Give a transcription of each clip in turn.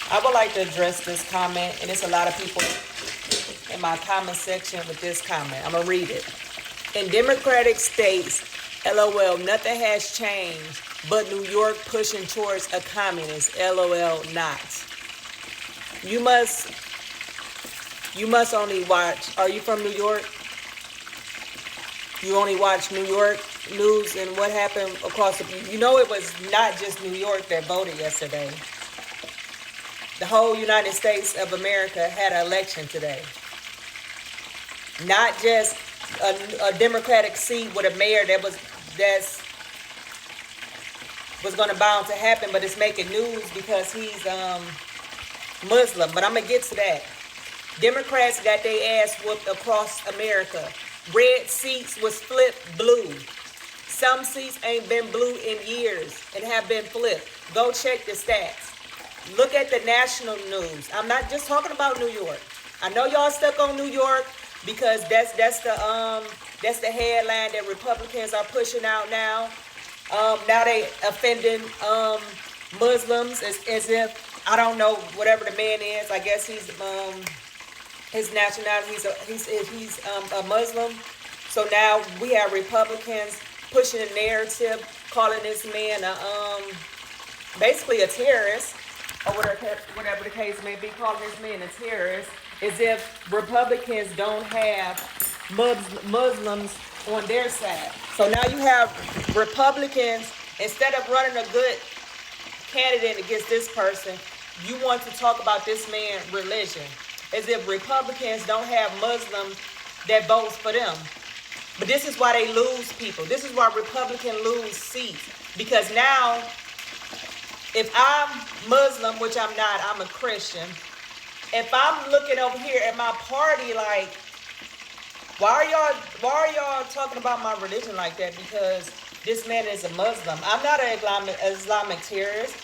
I would like to address this comment, and it's a lot of people in my comment section with this comment. I'm going to read it. In Democratic states, LOL, nothing has changed, but New York pushing towards a communist, LOL, not. You must only watch, are you from New York? You only watch New York news and what happened across the, you know, it was not just New York that voted yesterday. The whole United States of America had an election today. Not just a Democratic seat with a mayor was going to bound to happen, but it's making news because he's Muslim. But I'm gonna get to that. Democrats got their ass whooped across America. Red seats was flipped blue. Some seats ain't been blue in years and have been flipped. Go check the stats. Look at the national news. I'm not just talking about New York. I know y'all stuck on New York because that's the headline that Republicans are pushing out now. Now they offending Muslims as if, I don't know, whatever the man is. I guess he's his nationality. He's a Muslim. So now we have Republicans pushing a narrative, calling this man basically a terrorist, or whatever the case may be, calling this man a terrorist, as if Republicans don't have Muslims on their side. So now you have Republicans, instead of running a good candidate against this person, you want to talk about this man's religion, as if Republicans don't have Muslims that votes for them. But this is why they lose people. This is why Republicans lose seats. Because now, if I'm Muslim, which I'm not, I'm a Christian. If I'm looking over here at my party like, why are y'all talking about my religion like that? Because this man is a Muslim. I'm not an Islamic terrorist.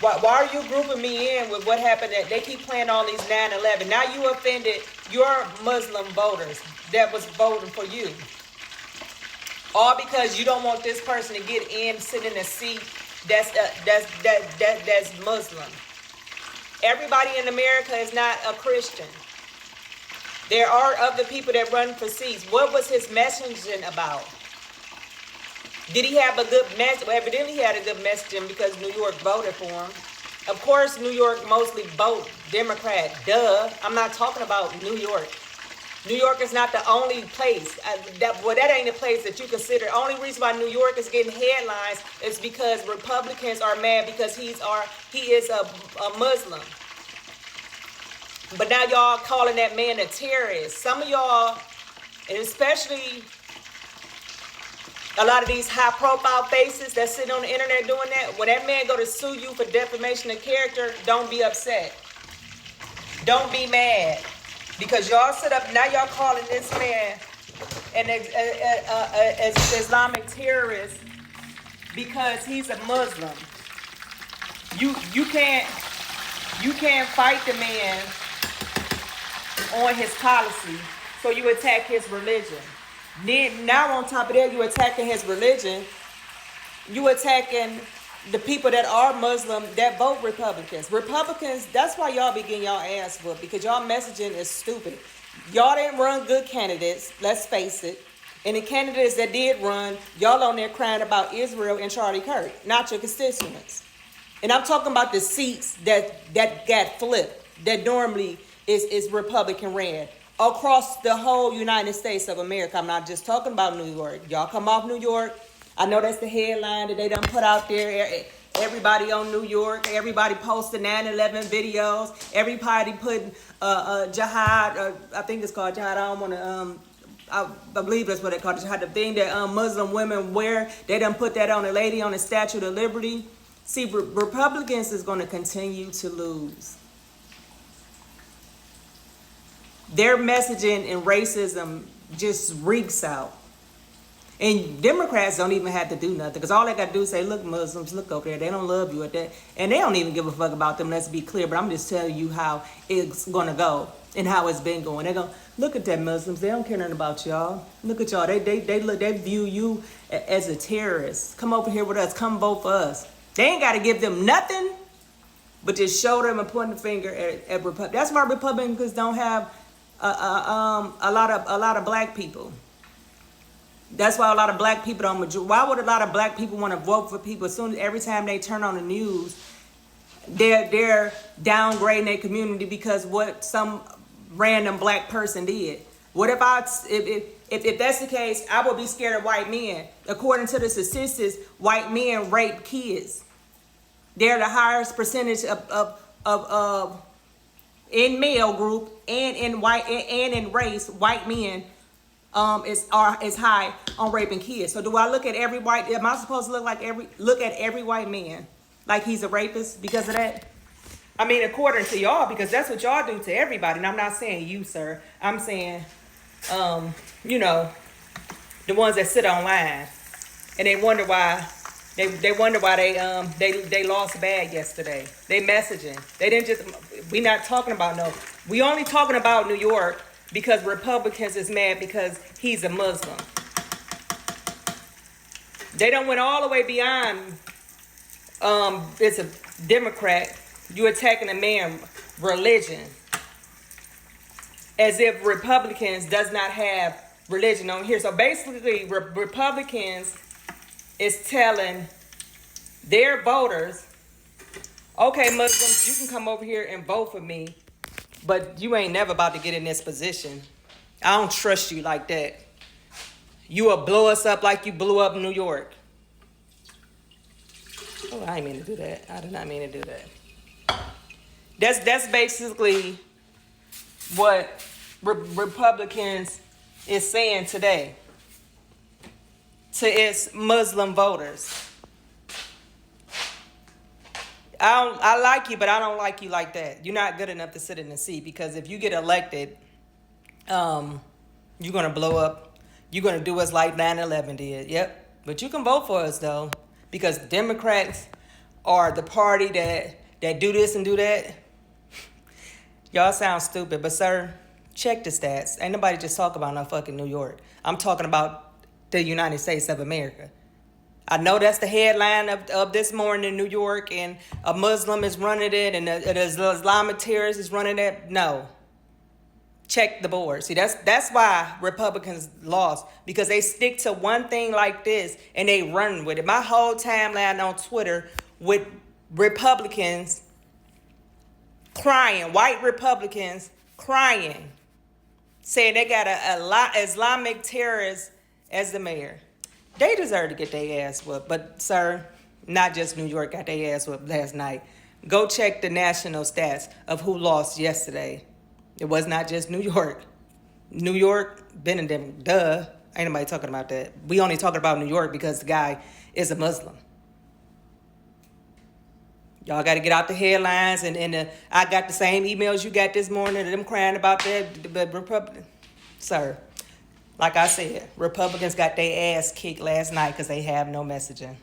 Why are you grouping me in with what happened? That they keep playing all these 9/11. Now you offended your Muslim voters that was voting for you. All because you don't want this person to get in, sit in a seat that's Muslim. Everybody in America is not a Christian. There are other people that run for seats. What was his messaging about? Did he have a good message? Well, evidently he had a good messaging because New York voted for him. Of course, New York mostly vote Democrat. Duh. I'm not talking about New York. New York is not the only place. That ain't a place that you consider. Only reason why New York is getting headlines is because Republicans are mad because he is a Muslim. But now y'all calling that man a terrorist. Some of y'all, and especially a lot of these high-profile faces that sit on the internet doing that, when that man go to sue you for defamation of character, don't be upset. Don't be mad. Because y'all sit up, now y'all calling this man an Islamic terrorist because he's a Muslim. You can't fight the man on his policy, so you attack his religion. Then now on top of that, you attacking his religion. You attacking the people that are Muslim that vote Republicans. Republicans, that's why y'all be getting y'all ass whooped, because y'all messaging is stupid. Y'all didn't run good candidates, let's face it. And the candidates that did run, y'all on there crying about Israel and Charlie Kirk, not your constituents. And I'm talking about the seats that got flipped, that normally is Republican ran across the whole United States of America. I'm not just talking about New York. Y'all come off New York. I know that's the headline that they done put out there. Everybody on New York, everybody posting 9/11 videos. Everybody putting jihad. I think it's called jihad. I don't want to. I believe that's what they call it. Jihad. The thing that Muslim women wear. They done put that on a lady on the Statue of Liberty. See, Republicans is going to continue to lose. Their messaging and racism just reeks out. And Democrats don't even have to do nothing, because all they got to do is say, look, Muslims, look over there. They don't love you at that. And they don't even give a fuck about them, let's be clear. But I'm just telling you how it's going to go and how it's been going. They're going to look at that Muslims. They don't care nothing about y'all. Look at y'all. They view you as a terrorist. Come over here with us. Come vote for us. They ain't got to give them nothing. but just show them and pointing the finger at Republicans. That's why Republicans don't have a lot of black people. That's why a lot of black people don't. Why would a lot of black people want to vote for people as soon as every time they turn on the news, they're downgrading their community because what some random black person did? What if that's the case? I would be scared of white men. According to the statistics, white men rape kids. They're the highest percentage of in male group and in white and in race. White men is high on raping kids. So do I look at every white? Am I supposed to look at every white man like he's a rapist because of that? I mean, according to y'all, because that's what y'all do to everybody. And I'm not saying you, sir. I'm saying, you know, the ones that sit online and they wonder why they lost bad yesterday. They messaging. They didn't just. We not talking about no. We only talking about New York because Republicans is mad because he's a Muslim. They don't went all the way beyond. It's a Democrat. You attacking a man's religion, as if Republicans does not have religion on here. So basically, Republicans is telling their voters, okay, Muslims, you can come over here and vote for me, but you ain't never about to get in this position. I don't trust you like that. You will blow us up like you blew up New York. Oh, I didn't mean to do that. I did not mean to do that. That's basically what Republicans is saying today to its Muslim voters. I like you, but I don't like you like that. You're not good enough to sit in the seat, because if you get elected, you're going to blow up. You're going to do us like 9/11 did. Yep. But you can vote for us, though, because Democrats are the party that do this and do that. Y'all sound stupid, but sir, check the stats. Ain't nobody just talk about no fucking New York. I'm talking about the United States of America. I know that's the headline of this morning in New York, and a Muslim is running it, and an Islamic terrorist is running it. No. Check the board. See, that's why Republicans lost, because they stick to one thing like this and they run with it. My whole timeline on Twitter with Republicans crying, white Republicans crying, saying they got a Islamic terrorist as the mayor. They deserve to get their ass whooped. But, sir, not just New York got their ass whooped last night. Go check the national stats of who lost yesterday. It was not just New York. New York, been in them, duh. Ain't nobody talking about that. We only talking about New York because the guy is a Muslim. Y'all got to get out the headlines. And I got the same emails you got this morning, them crying about that. But Republican, sir, like I said, Republicans got their ass kicked last night because they have no messaging.